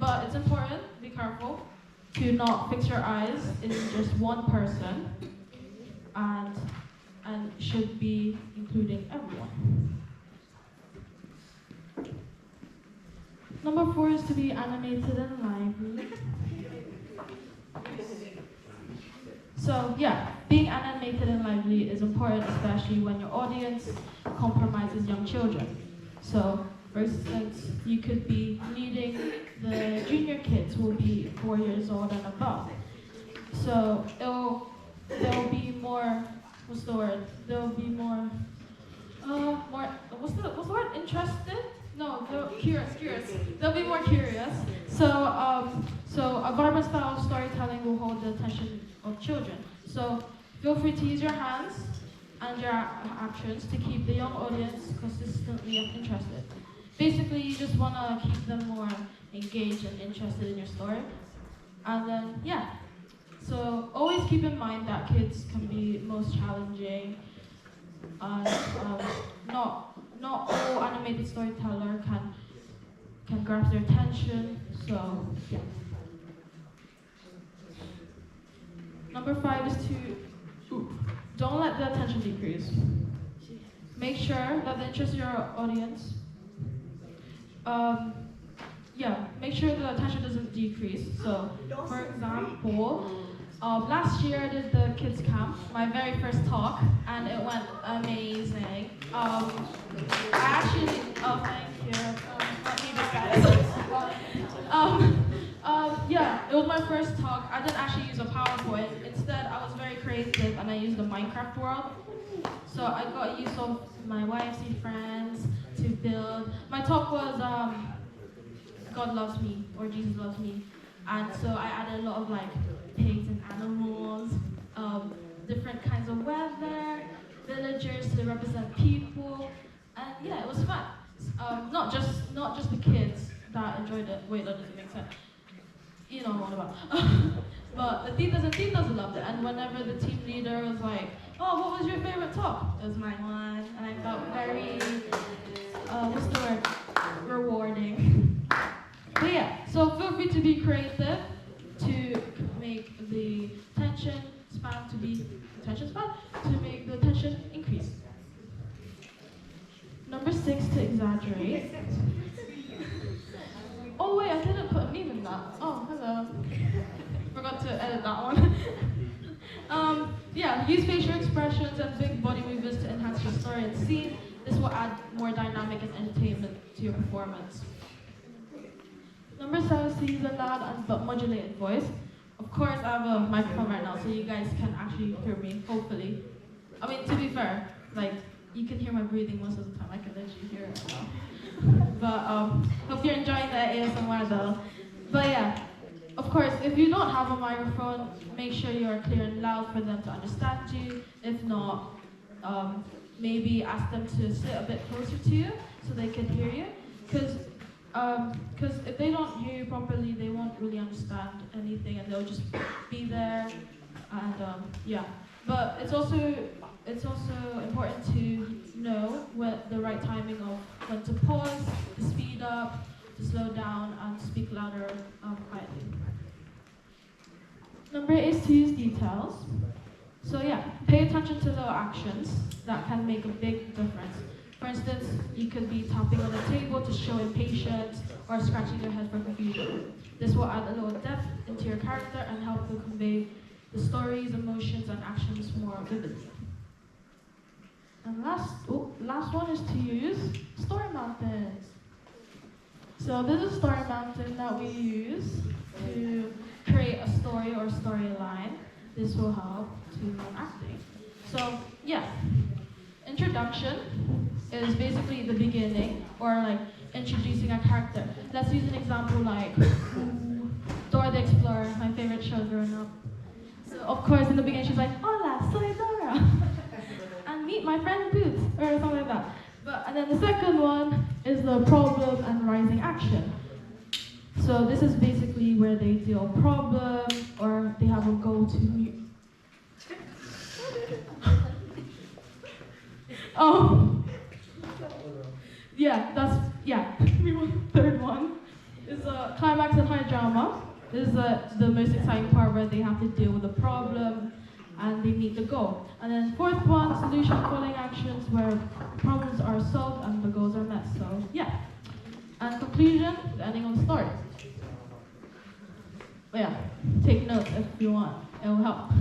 But it's important, be careful, to not fix your eyes in just one person and should be including everyone. Number 4 is to be animated and lively. So yeah, being animated and lively is important, especially when your audience compromises young children. So, for instance, you could be leading the junior kids who will be 4 years old and above. So they'll be more, what's the word? They'll be more, what's the word? Interested? No, they're curious. They'll be more curious. So a Garba style of storytelling will hold the attention of children. So feel free to use your hands and your actions to keep the young audience consistently interested. Basically, you just want to keep them more engaged and interested in your story. And then, yeah. So always keep in mind that kids can be most challenging, and not all animated storyteller can grasp their attention. So yeah. Number 5 is don't let the attention decrease. Make sure that the interest of your audience, make sure the attention doesn't decrease. So, for example, last year I did the kids camp, my very first talk, and it went amazing. Thank you. Let me disguise. It was my first talk. I didn't actually use a PowerPoint. Instead, I was very creative and I used the Minecraft world. So I got use of my YFC friends to build. My talk was God loves me, or Jesus loves me. And so I added a lot of like pigs and animals, different kinds of weather, villagers to represent people, and yeah, it was fun. Not just the kids that enjoyed it. Wait, that doesn't make sense. You know what I'm about. But the titas loved it, and whenever the team leader was like, "Oh, what was your favorite talk?" It was my one, and I felt very, what's the word? Rewarding. But yeah, so feel free to be creative to make the attention span to make the attention increase. Number 6, to exaggerate. Oh wait, I didn't put a meme in that. Oh, hello. Forgot to edit that one. Use facial expressions and big body movements to enhance your story and scene. This will add more dynamic and entertainment to your performance. Number 7 is to use a loud but modulated voice. Of course, I have a microphone right now, so you guys can actually hear me, hopefully. I mean, to be fair, like, you can hear my breathing most of the time. I can literally hear it now. But, hope you're enjoying the ASMR though. But yeah, of course, if you don't have a microphone, make sure you are clear and loud for them to understand you. If not, maybe ask them to sit a bit closer to you so they can hear you. Because if they don't hear you properly, they won't really understand anything, and they'll just be there. And but it's also important to know what the right timing of when to pause, to speed up, to slow down, and to speak louder, quietly. Number 8 is to use details. So yeah, pay attention to little actions that can make a big difference. For instance, you could be tapping on the table to show impatience or scratching your head for confusion. This will add a little depth into your character and help to convey the stories, emotions, and actions more vividly. And last one is to use story mountains. So this is story mountain that we use to create a story or storyline. This will help to acting. So yeah, introduction is basically the beginning, or like introducing a character. Let's use an example like Dora the Explorer, my favorite show growing up. So of course in the beginning she's like, "Hola, soy Dora," and meet my friend Boots, or something like that. And then the second one is the problem and rising action. So this is basically where they deal a problem or they have a goal to meet. Third one is a climax and high drama. This is the most exciting part where they have to deal with the problem and they meet the goal. And then fourth one, solution following actions where problems are solved and the goals are met. So yeah. And conclusion, the ending of the story. But yeah, take notes if you want. It will help.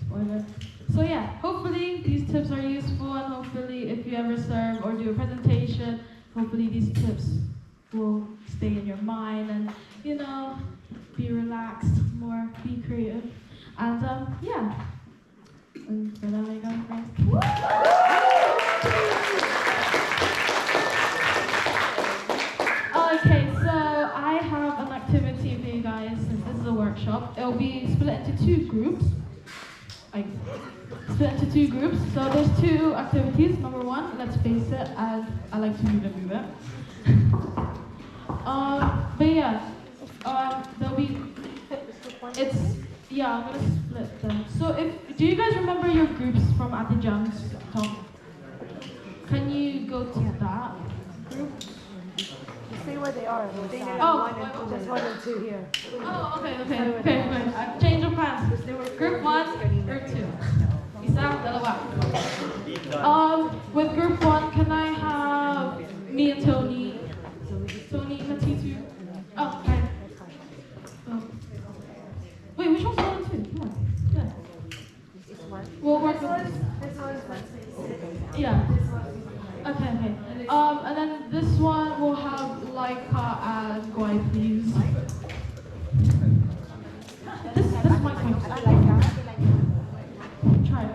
Spoiler. So yeah, hopefully these tips are useful, and hopefully if you ever serve or do a presentation, hopefully these tips will stay in your mind and, be relaxed more, be creative. And yeah. And for that I go, okay, so I have an activity for you guys since this is a workshop. It'll be split into two groups. So there's two activities. Number one, let's face it, and I like to move it. But yeah, there'll be. I'm gonna split them. So do you guys remember your groups from Atijan's talk? Can you go to that group? See where they are. There's one and two here. Oh, okay. Change of plans. Group 1, group 2. Isa, dalawa. With group 1, can I have me and Tony? Tony, Matitu. Oh, okay. Wait, which one's 1 and 2? Come on. Yeah. We'll work with this. Yeah. Okay. And then this one will have Laika and Guai, please. This might be. Try it.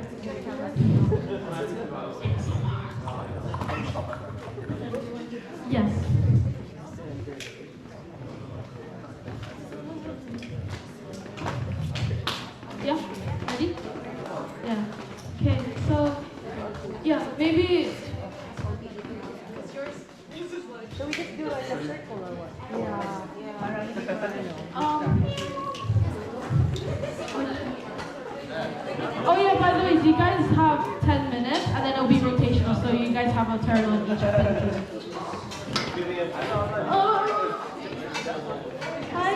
Yes. Yeah? Ready? Yeah. Okay, so maybe. Should we just do like a circle or what? Yeah. Oh yeah, by the way, do you guys have 10 minutes and then it'll be rotational, so you guys have a turn on each activity. Hi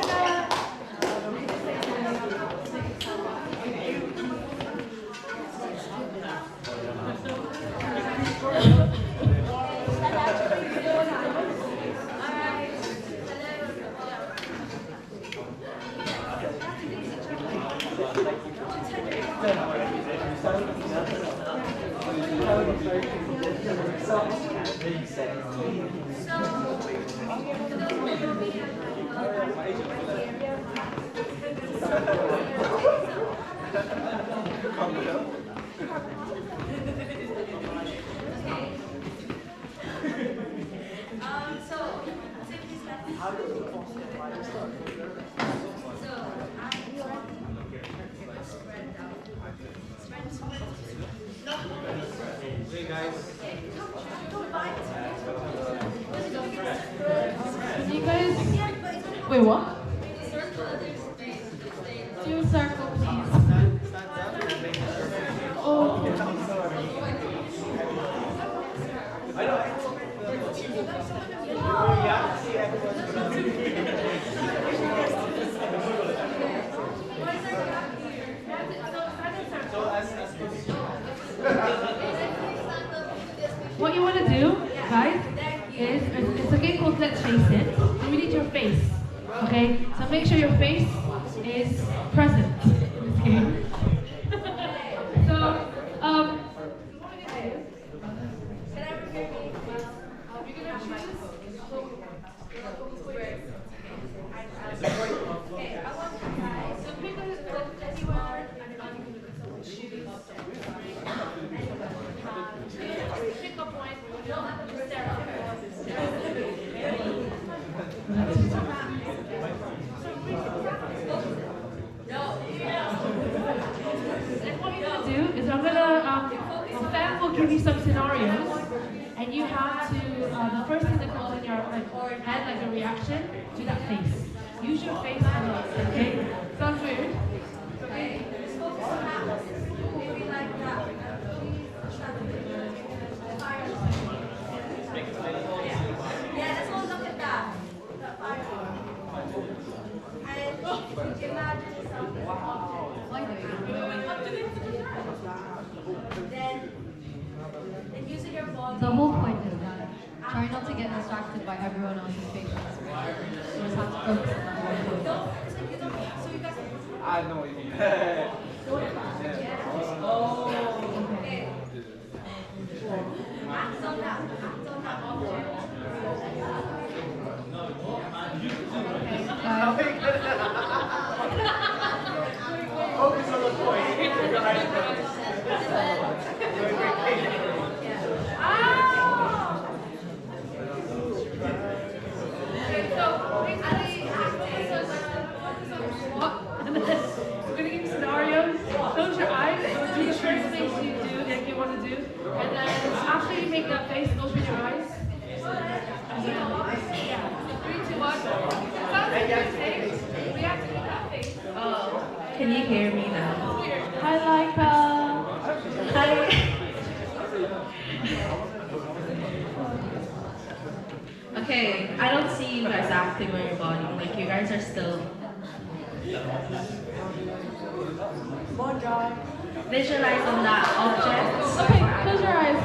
guys. Hey guys. You guys. Wait, what? Do a circle, please. Oh. What you want to do, guys, is it's a game called Let's Face It. And we need your face. Okay? So make sure your face is present in this game. So, Sam will give you some scenarios, and you have to, the first thing that comes in your head, like a reaction, to that face. Use your face a lot, okay? Sounds weird? Okay. Try not to get distracted by everyone else's faces. You just have to focus on that one face. I know what you mean. Focus on the point. I'm gonna give you scenarios. Close your eyes. Do the first things you do, like you want to do, and then after you make that face, open your eyes. Yeah. 3, 2, 1. Sounds like you're safe. React to that face. Can you hear me now? Hi, Laika. Hi. Okay, I don't see you guys acting on your body. Like you guys are still. Visualize on that object. Okay, close your eyes.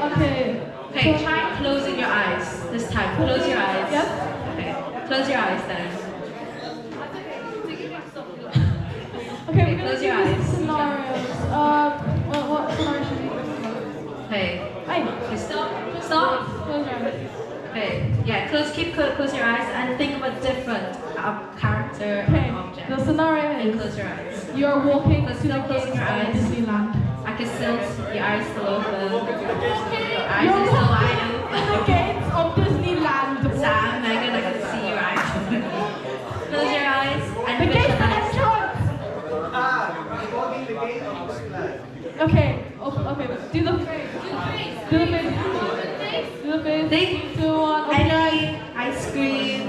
Okay. Okay, try closing your eyes this time. Close your eyes. Yes. Okay, close your eyes then. Okay, we're close gonna your do eyes. scenarios. What scenario should we do? Okay, Hey, stop. Stop. close your eyes. Okay, yeah, close your eyes and think of a different character Okay, or object. the scenario And is close your eyes. you're walking But to still the closing gates your of eyes. Disneyland. I can still, your eyes still open. Your eyes You're are still wide walking to open. the gates of Disneyland. Sam, Megan, I can see your eyes. Close your eyes and The gates visualize. entrance. Walking the gate of Disneyland. Okay, okay, do the face. Do the face. Do the face. Think 2, 1. Okay. any ice cream,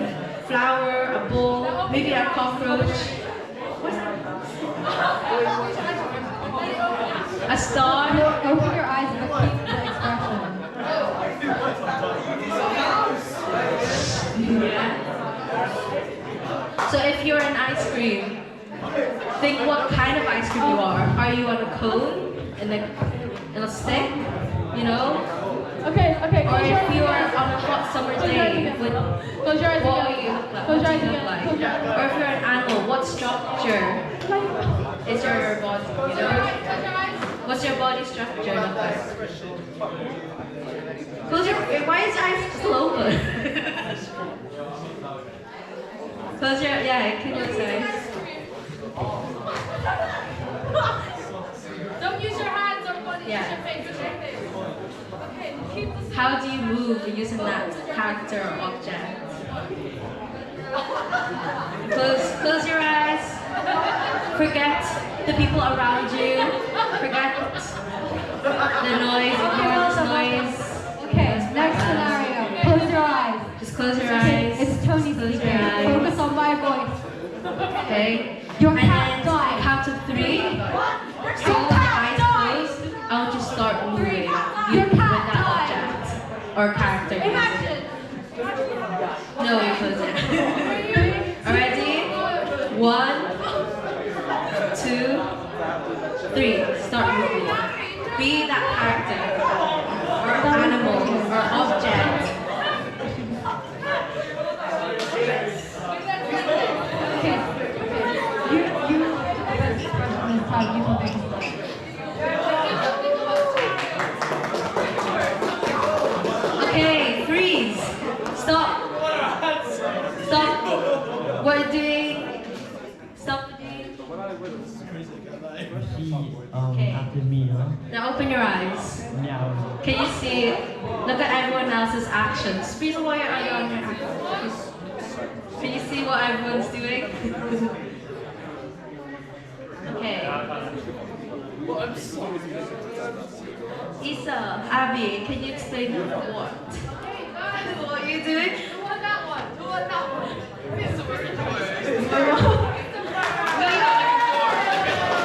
flower, a bowl, maybe a cockroach. A star. Open your eyes and keep the expression. Yeah. So if you're an ice cream, think what kind of ice cream you are. Are you on a cone, in a stick, you know? Okay, okay. Or Close your if eyes you are again. on a hot summer Close your eyes day, again. with Close your eyes what again. will you look like? Close your What eyes do you again. look like? Close your eyes. Or if you're an animal, what structure is your body, you know? What's your body structure look like? Close your, why is your eyes still open? Close your, yeah, can you close your eyes? Don't use your hands or body, Yeah. use your face. Use your face. Okay, keep the How do you move using that character or object? Close your eyes. Forget the people around you. Forget the noise, ignore this noise. Okay, next scenario. Close your eyes. Just close your Okay, eyes. it's Tony Close your speaking. eyes. Focus on my voice. Okay. Your And cat then died. count to 3. So with your eyes closed, I want you to start moving Your with cat that died. object or character. Imagine. No, you close it. Already? 1, 2, 3. Start moving. Be that character or animal or object. Okay. You this time you can make it. Okay, freeze. Stop. Stop. What are you doing? Stop doing. Okay. After me, huh? Now open your eyes. Meow. Can you see? Look at everyone else's actions. Freeze while you're on your actions. Can you see what everyone's doing? Okay. Isa, Abby, can you explain what? What are you doing? Who won that one? Who won that one?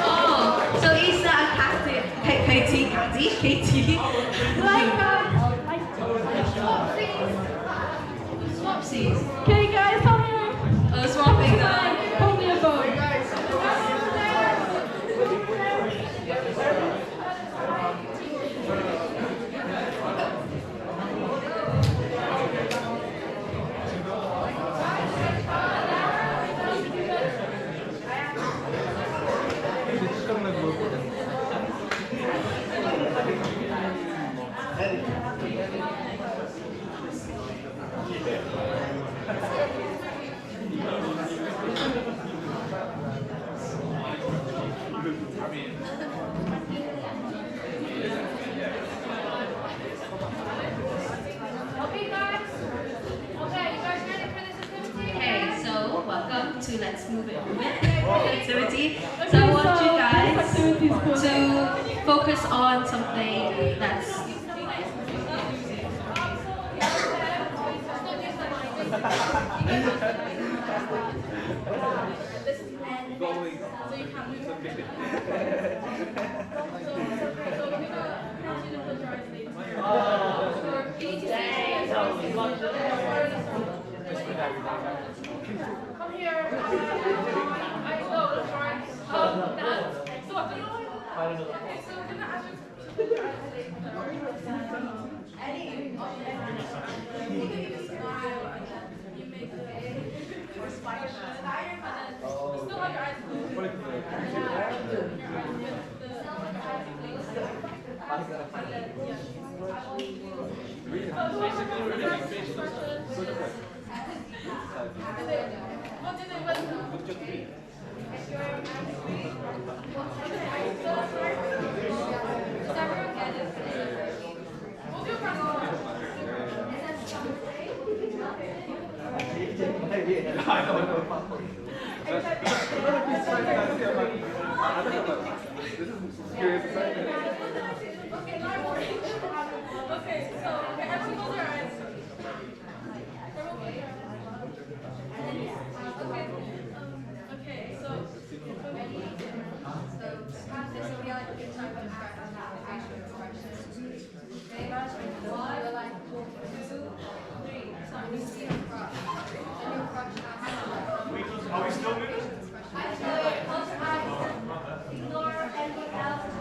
Oh, so Isa and Katie, Swapsies. Okay, guys, come here. Oh, swapping them. Hold me a phone. Okay, guys. Okay, you guys ready for this activity? Okay, so welcome to Let's Move It activity. So I want you guys to focus on something that's Come here. I know, that's right. That. So, you know what? Okay, so can I ask you to put your eyes Eddie. You can even smile and then you make the smile and then you still have your eyes closed. Okay, so everyone close their eyes. Okay, so Practice will be like a good time to practice facial expressions. Okay, one, two, three. So we see a crush. And your crush has Are we still moving? close eyes. Ignore anyone else.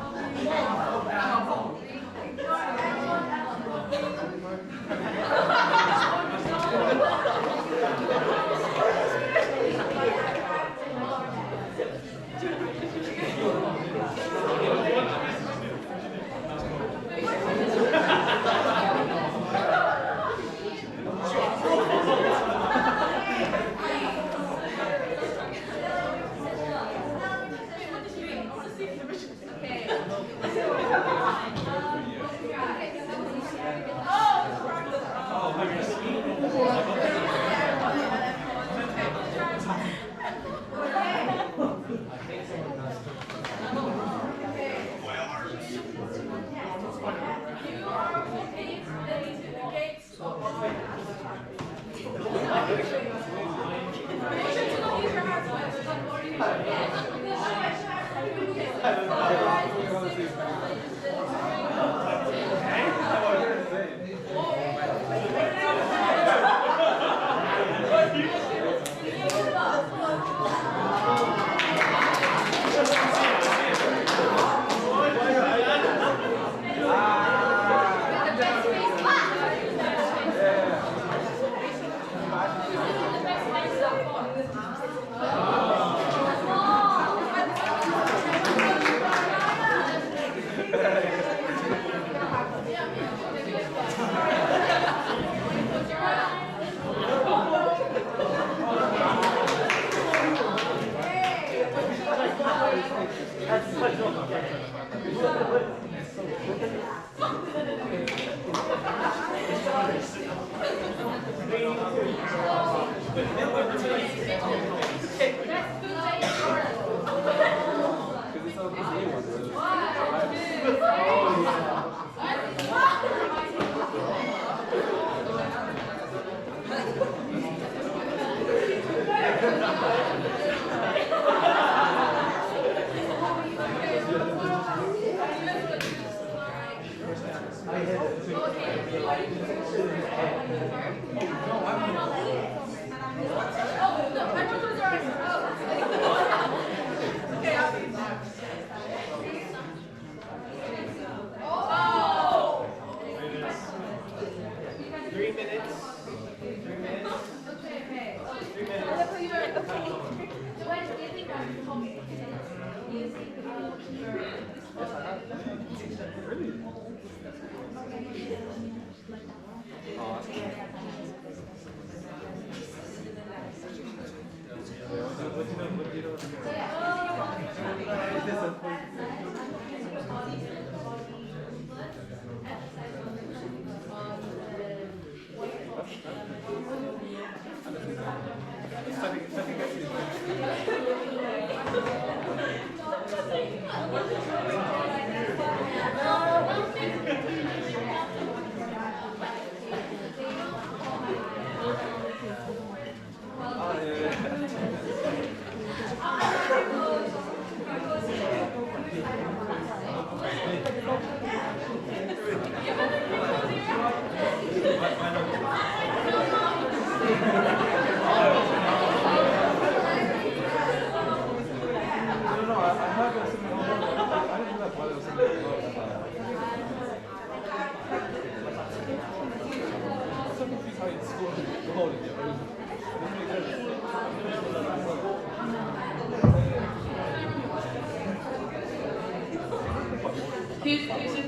Who's it?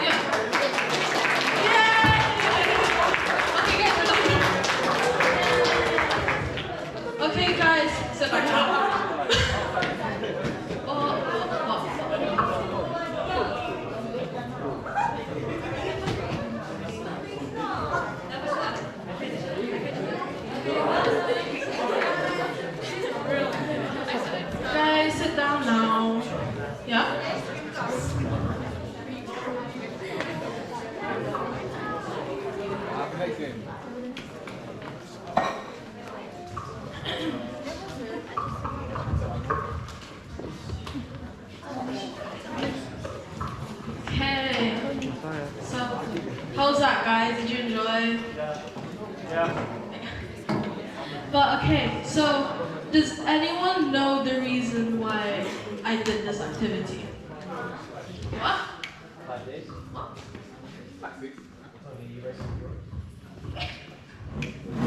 Yeah. Okay, guys, so back up. Guys, sit down now. Yeah? Okay. So, how's that, guys? Did you enjoy? Yeah. But okay, so does anyone know the reason why I did this activity? What?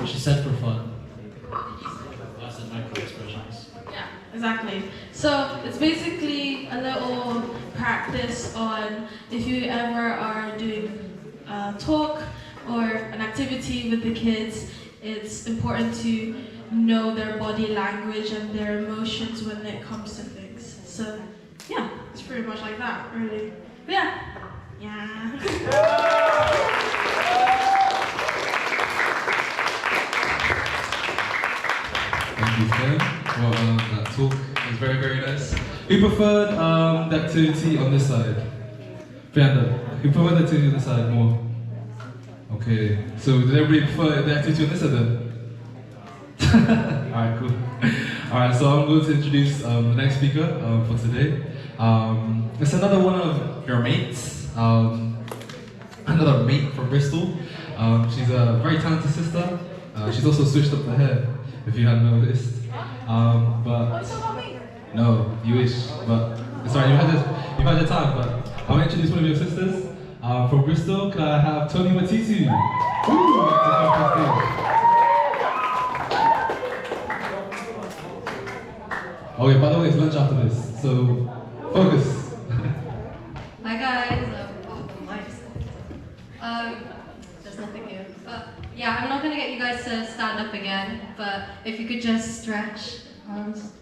She said for fun. That's the micro expressions. Yeah, exactly. So it's basically a little practice on if you ever are doing a talk or an activity with the kids, it's important to know their body language and their emotions when it comes to things. So yeah, it's pretty much like that, really. But yeah. Thank you, Ken. Well, that talk was very, very nice. Who preferred the activity on this side? Fianda, who preferred the activity on this side more? Okay, so did everybody prefer the activity on this side then? Alright, cool. Alright, so I'm going to introduce the next speaker for today. It's another one of your mates, another mate from Bristol. She's a very talented sister. She's also switched up the hair, if you hadn't noticed. But no, you wish. But sorry, you've had your time. But I'll introduce one of your sisters from Bristol. Can I have Tony Matitu? Oh yeah, by the way, it's lunch after this, so focus. Hi guys. There's nothing here. Yeah, I'm not gonna get you guys to stand up again, but if you could just stretch arms.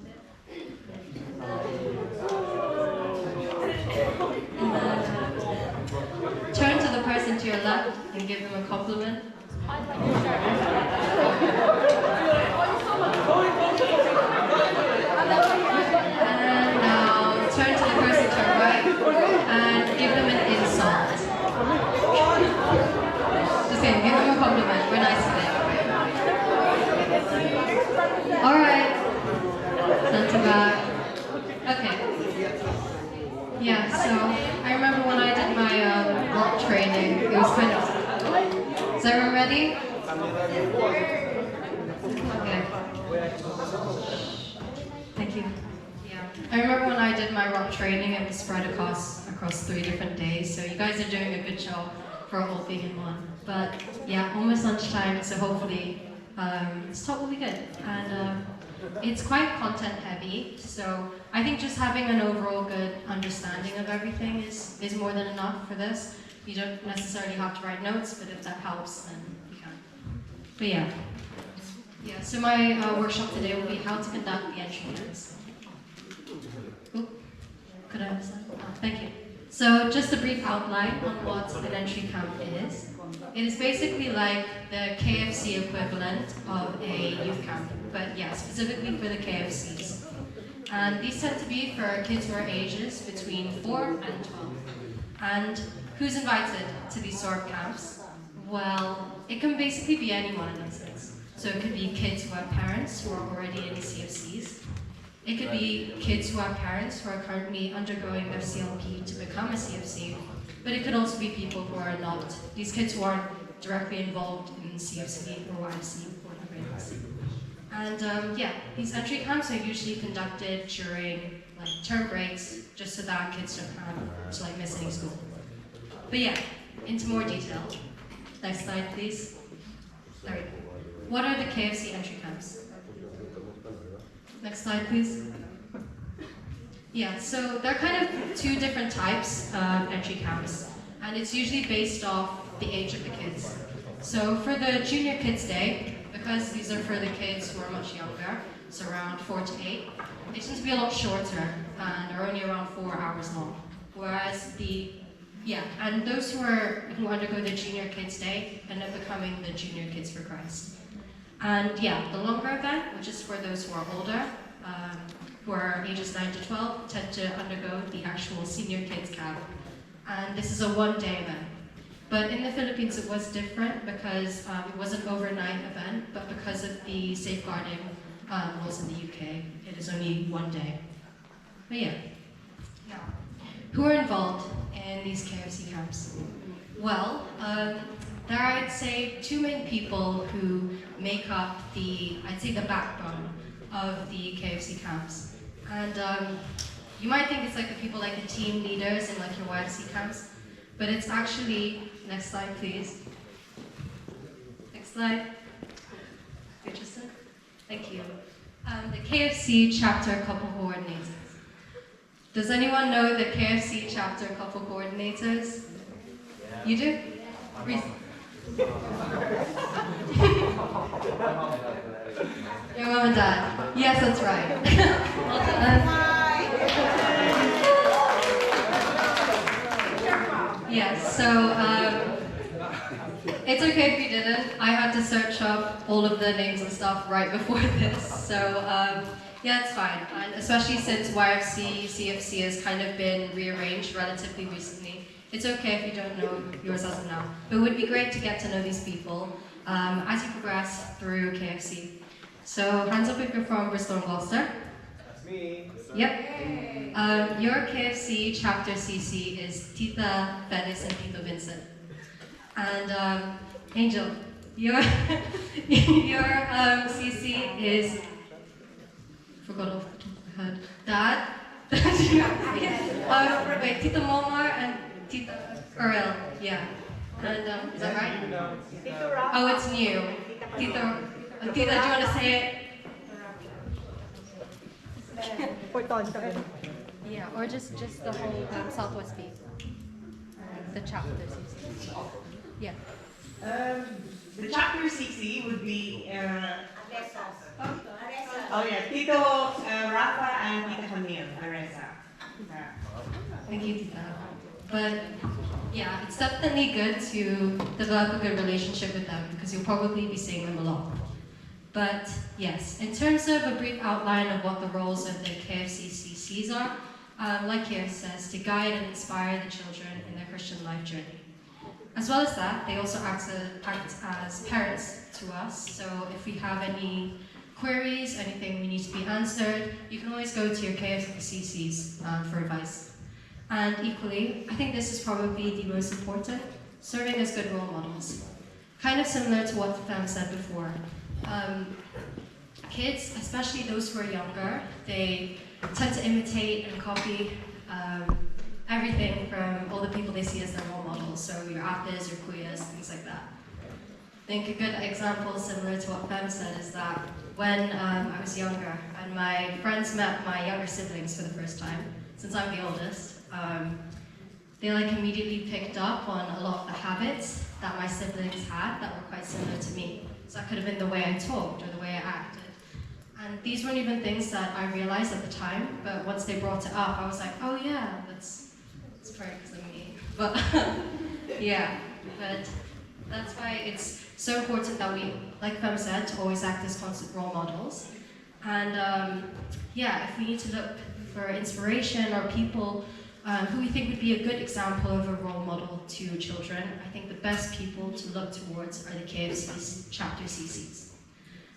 Turn to the person to your left and give them a compliment. And now turn to the person to your right and give them an insult. Just kidding, give them a compliment. We're nice today. Alright. Not too bad. Okay. Yeah, so I remember when I did my rock training, it was kind of... Is everyone ready? Okay. Thank you. Yeah. I remember when I did my rock training, it was spread across 3 different days, so you guys are doing a good job for all being in one. But yeah, almost lunchtime, so hopefully this talk will be good. And it's quite content heavy, so I think just having an overall good understanding of everything is more than enough for this. You don't necessarily have to write notes, but if that helps, then you can. But yeah. Yeah, so my workshop today will be how to conduct the entry dance. Oop. Could I have that? Oh, thank you. So just a brief outline on what an entry camp is. It is basically like the KFC equivalent of a youth camp, but yeah, specifically for the KFCs. And these tend to be for kids who are ages between 4 and 12. And who's invited to these sort of camps? Well, it can basically be anyone in that sense. So it could be kids who have parents who are already in CFCs. It could be kids who have parents who are currently undergoing their CLP to become a CFC. But it could also be people who are not, these kids who aren't directly involved in CFC or YFC, whatever it is. And yeah, these entry camps are usually conducted during like term breaks, just so that kids don't have to like miss any school. But yeah, into more detail. Next slide, please. There we go. What are the KFC entry camps? Next slide, please. Yeah, so there are kind of two different types of entry camps, and it's usually based off the age of the kids. So for the Junior Kids Day, because these are for the kids who are much younger, so around 4 to 8, they tend to be a lot shorter and are only around 4 hours long. Whereas and those who undergo the Junior Kids Day end up becoming the Junior Kids for Christ. And yeah, the longer event, which is for those who are older, who are ages 9 to 12, tend to undergo the actual Senior Kids Camp. And this is a one-day event. But in the Philippines it was different because it was an overnight event, but because of the safeguarding laws in the UK, it is only one day. But yeah. Who are involved in these KFC camps? Well, there are, I'd say, two main people who make up the backbone of the KFC camps. And you might think it's like the people like the team leaders in like your YFC camps, but it's actually, next slide please. Next slide. Interested? Thank you. The KFC chapter couple coordinators. Does anyone know the KFC chapter couple coordinators? Yeah. You do? Your mom and dad. Yes, that's right. Well done. Yes, so it's okay if you didn't. I had to search up all of the names and stuff right before this. So yeah, it's fine. And especially since YFC, CFC has kind of been rearranged relatively recently. It's okay if you don't know yours as of now. But it would be great to get to know these people as you progress through KFC. So hands up if you're from Bristol and Gloucester. That's me. Yep. Your KFC chapter CC is Tita Feliz and Tito Vincent. And Angel, your CC is, forgot off the top of my head, Dad. Wait, Tita Momar and Tita Earl, yeah. And is that right? Oh, it's new. Tita, do you want to say it? Yeah, or just the whole Southwest Beat. The chapter CC. Yeah. The chapter CC would be Tito Rafa and Tita Camille Areza. Thank you, Tita. But yeah, it's definitely good to develop a good relationship with them because you'll probably be seeing them a lot. But yes, in terms of a brief outline of what the roles of the KFC CCs are, like here it says, to guide and inspire the children in their Christian life journey. As well as that, they also act as parents to us, so if we have any queries, anything we need to be answered, you can always go to your KFC CCs for advice. And equally, I think this is probably the most important, serving as good role models. Kind of similar to what Fam said before. Kids, especially those who are younger, they tend to imitate and copy everything from all the people they see as their role models. So your Apis, your Kuyas, things like that. I think a good example similar to what Fem said is that when I was younger and my friends met my younger siblings for the first time, since I'm the oldest, they like immediately picked up on a lot of the habits that my siblings had that were quite similar to me. So that could have been the way I talked or the way I acted. And these weren't even things that I realized at the time, but once they brought it up, I was like, oh yeah, that's probably because of me. But yeah, but that's why it's so important that we, like Fem said, to always act as constant role models. And yeah, if we need to look for inspiration or people who we think would be a good example of a role model to children, I think the best people to look towards are the KFC's chapter CCs.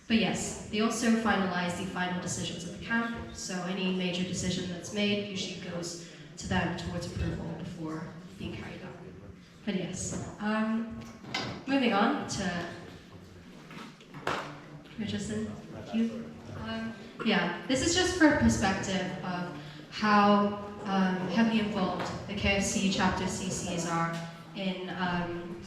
But yes, they also finalize the final decisions of the camp, so any major decision that's made usually goes to them towards approval before being carried out. But yes, moving on to Richardson. Thank you. Yeah, this is just for a perspective of how heavily involved the KFC chapter CCs are in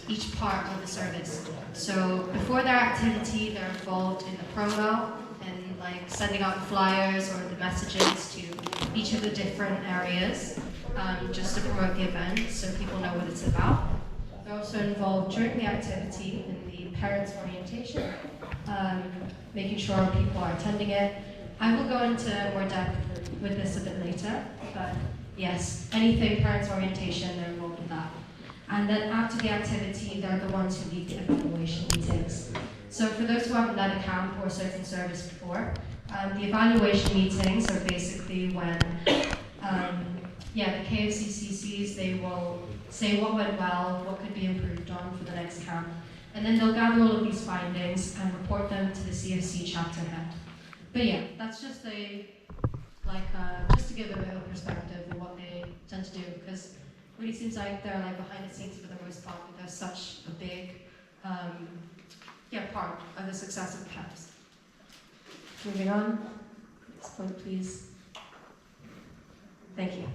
each part of the service. So before their activity, they're involved in the promo and like sending out the flyers or the messages to each of the different areas just to promote the event so people know what it's about. They're also involved during the activity in the parents' orientation, making sure people are attending it. I will go into more depth with this a bit later, but yes, anything parents' orientation, they're involved with that. And then after the activity, they're the ones who lead the evaluation meetings. So for those who haven't led a camp or served in service before, the evaluation meetings are basically when the KFC CCs, they will say what went well, what could be improved on for the next camp, and then they'll gather all of these findings and report them to the CFC chapter head. But yeah, that's just just to give a bit of perspective of what they tend to do, because it really seems like they're like behind the scenes for the most part, but they're such a big part of the success of the camps. Moving on, next point please. Thank you.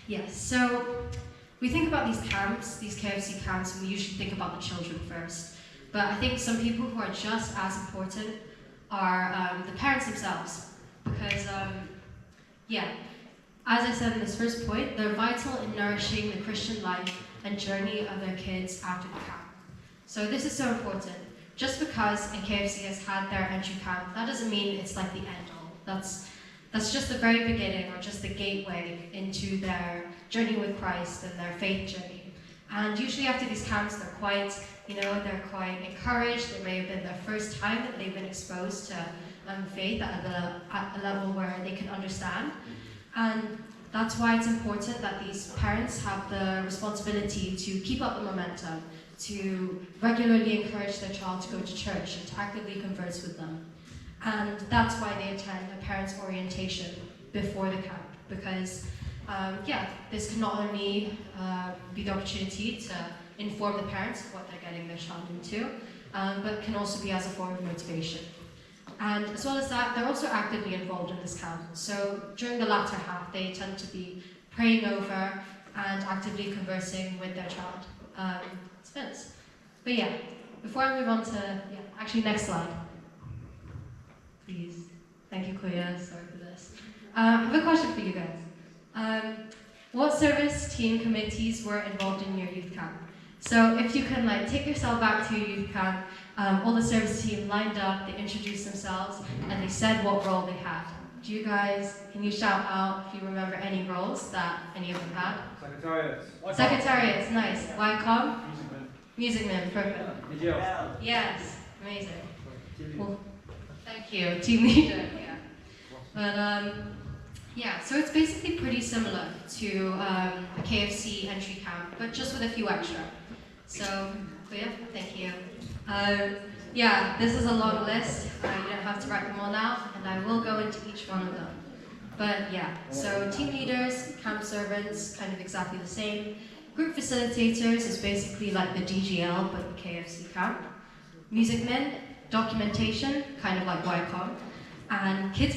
Yes, so we think about these camps, these KFC camps, and we usually think about the children first. But I think some people who are just as important are the parents themselves. Because, as I said in this first point, they're vital in nourishing the Christian life and journey of their kids after the camp. So this is so important. Just because a KFC has had their entry camp, that doesn't mean it's like the end all. That's just the very beginning, or just the gateway into their journey with Christ and their faith journey. And usually after these camps, they're quite encouraged. It may have been their first time that they've been exposed to faith at a level where they can understand. And that's why it's important that these parents have the responsibility to keep up the momentum, to regularly encourage their child to go to church and to actively converse with them. And that's why they attend a parents' orientation before the camp, because this can not only be the opportunity to inform the parents of what they're getting their child into, but can also be as a form of motivation. And as well as that, they're also actively involved in this camp. So during the latter half, they tend to be praying over and actively conversing with their child. Spence. But yeah, before I move on to, next slide. Please. Thank you, Koya. Sorry for this. I have a question for you guys. What service team committees were involved in your youth camp? So if you can take yourself back to your youth camp, all the service team lined up, they introduced themselves, and they said what role they had. Can you shout out if you remember any roles that any of them had? Secretariats, nice. YCOM? Music men, perfect. Yes, amazing. Well, thank you, team leader, But so it's basically pretty similar to a KFC entry camp, but just with a few extra. So, thank you. This is a long list. You don't have to write them all out, and I will go into each one of them. But so team leaders, camp servants, kind of exactly the same. Group facilitators is basically like the DGL, but the KFC camp. Music men, documentation, kind of like YCOM. And kids